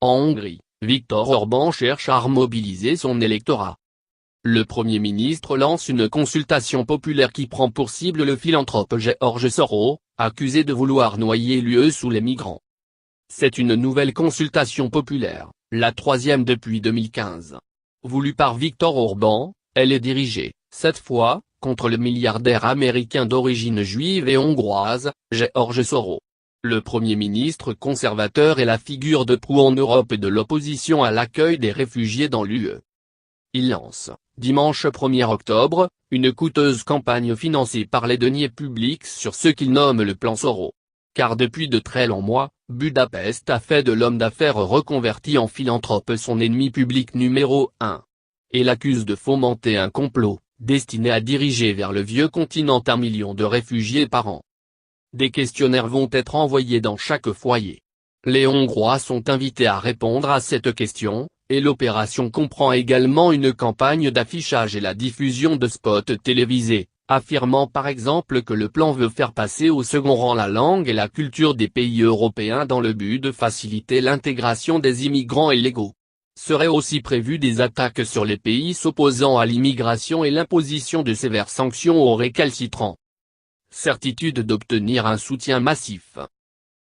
En Hongrie, Viktor Orban cherche à remobiliser son électorat. Le Premier ministre lance une consultation populaire qui prend pour cible le philanthrope George Soros, accusé de vouloir noyer l'UE sous les migrants. C'est une nouvelle consultation populaire, la troisième depuis 2015. Voulue par Viktor Orban, elle est dirigée, cette fois, contre le milliardaire américain d'origine juive et hongroise, George Soros. Le Premier ministre conservateur est la figure de proue en Europe et de l'opposition à l'accueil des réfugiés dans l'UE. Il lance, dimanche 1er octobre, une coûteuse campagne financée par les deniers publics sur ce qu'il nomme le plan Soros. Car depuis de très longs mois, Budapest a fait de l'homme d'affaires reconverti en philanthrope son ennemi public numéro 1. Et l'accuse de fomenter un complot, destiné à diriger vers le vieux continent 1 million de réfugiés par an. Des questionnaires vont être envoyés dans chaque foyer. Les Hongrois sont invités à répondre à cette question, et l'opération comprend également une campagne d'affichage et la diffusion de spots télévisés, affirmant par exemple que le plan veut faire passer au second rang la langue et la culture des pays européens dans le but de faciliter l'intégration des immigrants illégaux. Seraient aussi prévues des attaques sur les pays s'opposant à l'immigration et l'imposition de sévères sanctions aux récalcitrants. Certitude d'obtenir un soutien massif.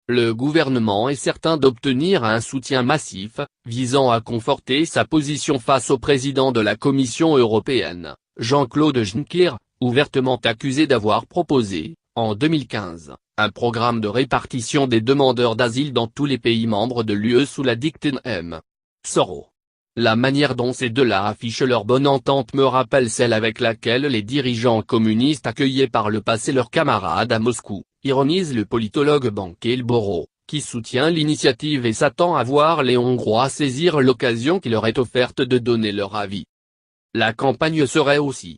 Le gouvernement est certain d'obtenir un soutien massif, visant à conforter sa position face au président de la Commission européenne, Jean-Claude Juncker, ouvertement accusé d'avoir proposé, en 2015, un programme de répartition des demandeurs d'asile dans tous les pays membres de l'UE sous la dictée M. Soros. La manière dont ces deux-là affichent leur bonne entente me rappelle celle avec laquelle les dirigeants communistes accueillaient par le passé leurs camarades à Moscou, ironise le politologue Bankel Boro, qui soutient l'initiative et s'attend à voir les Hongrois saisir l'occasion qui leur est offerte de donner leur avis. La campagne serait aussi